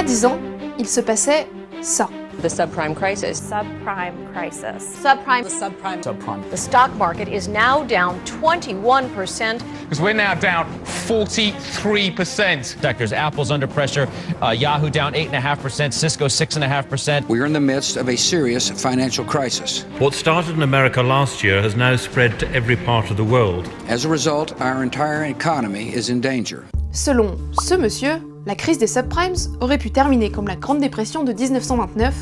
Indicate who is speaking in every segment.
Speaker 1: y a 10 ans, il se passait ça.
Speaker 2: The subprime crisis.
Speaker 3: Subprime crisis.
Speaker 2: Subprime.
Speaker 3: The subprime. Subprime. The stock market is now down 21%.
Speaker 4: Because we're now down 43%.
Speaker 5: Sectors, Apple's under pressure, Yahoo down 8.5%, Cisco 6.5%.
Speaker 6: We are in the midst of a serious financial crisis.
Speaker 7: What started in America last year has now spread to every part of the world.
Speaker 6: As a result, our entire economy is in danger.
Speaker 1: Selon ce monsieur, la crise des subprimes aurait pu terminer comme la Grande Dépression de 1929,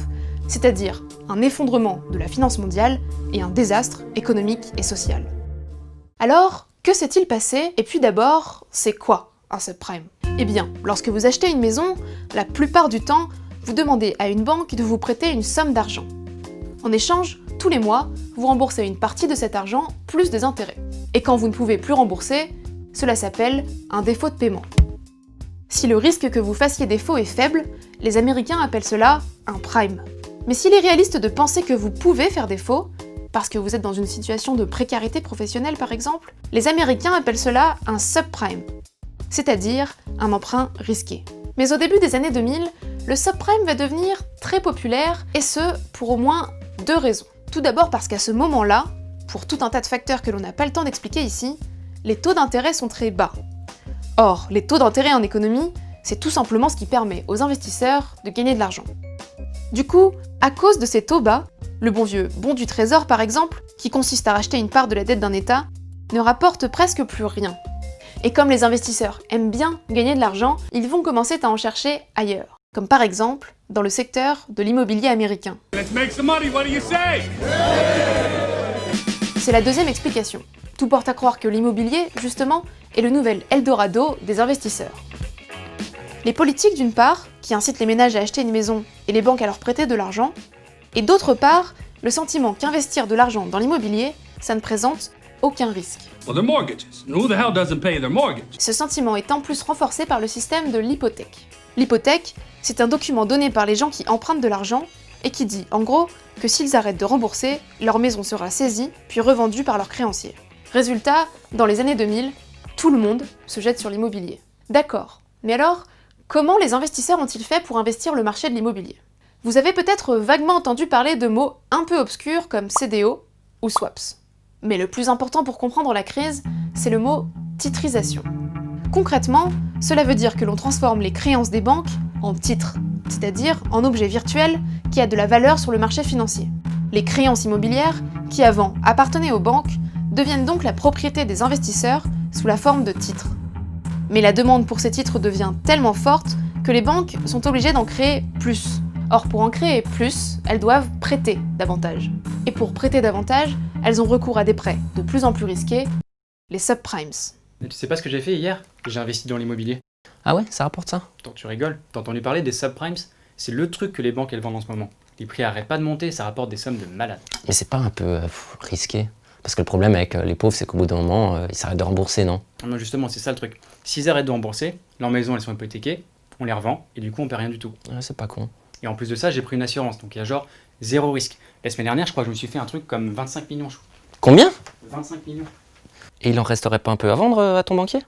Speaker 1: c'est-à-dire un effondrement de la finance mondiale et un désastre économique et social. Alors, que s'est-il passé? Et puis d'abord, c'est quoi un subprime? Eh bien, lorsque vous achetez une maison, la plupart du temps, vous demandez à une banque de vous prêter une somme d'argent. En échange, tous les mois, vous remboursez une partie de cet argent plus des intérêts. Et quand vous ne pouvez plus rembourser, cela s'appelle un défaut de paiement. Si le risque que vous fassiez défaut est faible, les Américains appellent cela un prime. Mais s'il est réaliste de penser que vous pouvez faire défaut, parce que vous êtes dans une situation de précarité professionnelle par exemple, les Américains appellent cela un subprime, c'est-à-dire un emprunt risqué. Mais au début des années 2000, le subprime va devenir très populaire, et ce, pour au moins 2 raisons. Tout d'abord parce qu'à ce moment-là, pour tout un tas de facteurs que l'on n'a pas le temps d'expliquer ici, les taux d'intérêt sont très bas. Or, les taux d'intérêt en économie, c'est tout simplement ce qui permet aux investisseurs de gagner de l'argent. Du coup, à cause de ces taux bas, le bon vieux bon du trésor par exemple, qui consiste à racheter une part de la dette d'un État, ne rapporte presque plus rien. Et comme les investisseurs aiment bien gagner de l'argent, ils vont commencer à en chercher ailleurs. Comme par exemple dans le secteur de l'immobilier américain.
Speaker 4: Let's make some money, what do you say?
Speaker 1: C'est la deuxième explication. Tout porte à croire que l'immobilier, justement, est le nouvel Eldorado des investisseurs. Les politiques d'une part, qui incitent les ménages à acheter une maison et les banques à leur prêter de l'argent, et d'autre part, le sentiment qu'investir de l'argent dans l'immobilier, ça ne présente aucun risque.
Speaker 4: Well, they're mortgages. And who the hell doesn't pay their mortgage?
Speaker 1: Ce sentiment est en plus renforcé par le système de l'hypothèque. L'hypothèque, c'est un document donné par les gens qui empruntent de l'argent et qui dit, en gros, que s'ils arrêtent de rembourser, leur maison sera saisie puis revendue par leurs créanciers. Résultat, dans les années 2000, tout le monde se jette sur l'immobilier. D'accord, mais alors, comment les investisseurs ont-ils fait pour investir le marché de l'immobilier? Vous avez peut-être vaguement entendu parler de mots un peu obscurs comme CDO ou swaps. Mais le plus important pour comprendre la crise, c'est le mot titrisation. Concrètement, cela veut dire que l'on transforme les créances des banques en titres, c'est-à-dire en objets virtuels qui a de la valeur sur le marché financier. Les créances immobilières, qui avant appartenaient aux banques, deviennent donc la propriété des investisseurs sous la forme de titres. Mais la demande pour ces titres devient tellement forte que les banques sont obligées d'en créer plus. Or, pour en créer plus, elles doivent prêter davantage. Et pour prêter davantage, elles ont recours à des prêts de plus en plus risqués, les subprimes.
Speaker 8: Mais tu sais pas ce que j'ai fait hier? J'ai investi dans l'immobilier.
Speaker 9: Ah ouais, ça rapporte ça?
Speaker 8: Attends, tu rigoles? T'as entendu parler des subprimes? C'est le truc que les banques elles vendent en ce moment. Les prix arrêtent pas de monter, ça rapporte des sommes de malades.
Speaker 9: Mais c'est pas un peu risqué? Parce que le problème avec les pauvres, c'est qu'au bout d'un moment, ils s'arrêtent de rembourser, non?
Speaker 8: Non, justement, c'est ça le truc. S'ils arrêtent de rembourser, leurs maisons elles sont hypothéquées, on les revend, et du coup on perd rien du tout.
Speaker 9: Ouais, c'est pas con.
Speaker 8: Et en plus de ça, j'ai pris une assurance, donc il y a genre 0 risque. La semaine dernière, je crois que je me suis fait un truc comme 25 millions.
Speaker 9: Combien?
Speaker 8: 25 millions.
Speaker 9: Et il en resterait pas un peu à vendre à ton banquier?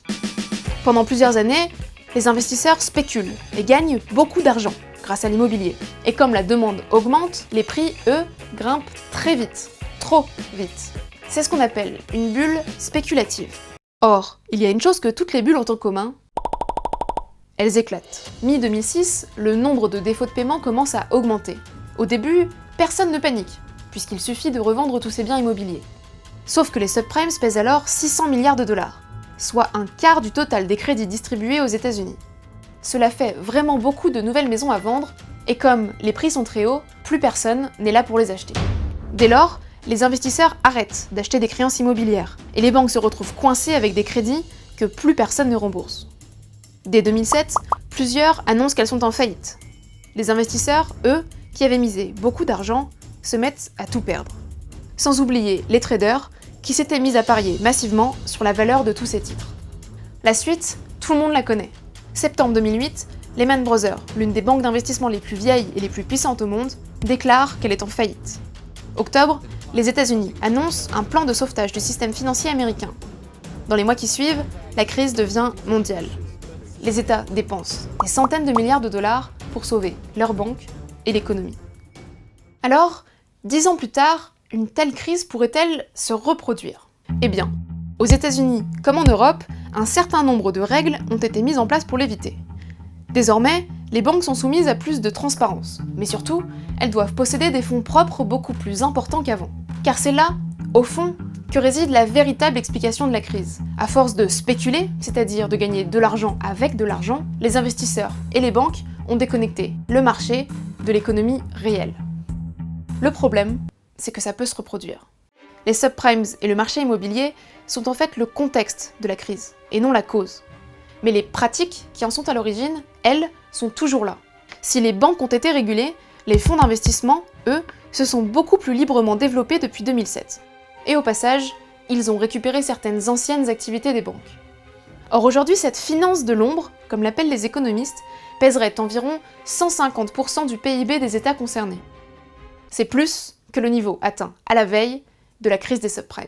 Speaker 1: Pendant plusieurs années, les investisseurs spéculent et gagnent beaucoup d'argent grâce à l'immobilier. Et comme la demande augmente, les prix, eux, grimpent très vite. Trop vite. C'est ce qu'on appelle une bulle spéculative. Or, il y a une chose que toutes les bulles ont en commun, elles éclatent. Mi-2006, le nombre de défauts de paiement commence à augmenter. Au début, personne ne panique, puisqu'il suffit de revendre tous ses biens immobiliers. Sauf que les subprimes pèsent alors 600 milliards de dollars, soit un quart du total des crédits distribués aux États-Unis. Cela fait vraiment beaucoup de nouvelles maisons à vendre, et comme les prix sont très hauts, plus personne n'est là pour les acheter. Dès lors, les investisseurs arrêtent d'acheter des créances immobilières, et les banques se retrouvent coincées avec des crédits que plus personne ne rembourse. Dès 2007, plusieurs annoncent qu'elles sont en faillite. Les investisseurs, eux, qui avaient misé beaucoup d'argent, se mettent à tout perdre. Sans oublier les traders, qui s'étaient mis à parier massivement sur la valeur de tous ces titres. La suite, tout le monde la connaît. Septembre 2008, Lehman Brothers, l'une des banques d'investissement les plus vieilles et les plus puissantes au monde, déclare qu'elle est en faillite. Octobre, les États-Unis annoncent un plan de sauvetage du système financier américain. Dans les mois qui suivent, la crise devient mondiale. Les États dépensent des centaines de milliards de dollars pour sauver leurs banques et l'économie. Alors, 10 ans plus tard, une telle crise pourrait-elle se reproduire? Eh bien, aux États-Unis comme en Europe, un certain nombre de règles ont été mises en place pour l'éviter. Désormais, les banques sont soumises à plus de transparence, mais surtout, elles doivent posséder des fonds propres beaucoup plus importants qu'avant. Car c'est là, au fond, que réside la véritable explication de la crise. À force de spéculer, c'est-à-dire de gagner de l'argent avec de l'argent, les investisseurs et les banques ont déconnecté le marché de l'économie réelle. Le problème, c'est que ça peut se reproduire. Les subprimes et le marché immobilier sont en fait le contexte de la crise, et non la cause. Mais les pratiques qui en sont à l'origine, elles, sont toujours là. Si les banques ont été régulées, les fonds d'investissement, eux, se sont beaucoup plus librement développés depuis 2007. Et au passage, ils ont récupéré certaines anciennes activités des banques. Or aujourd'hui, cette finance de l'ombre, comme l'appellent les économistes, pèserait environ 150% du PIB des États concernés. C'est plus que le niveau atteint à la veille de la crise des subprimes.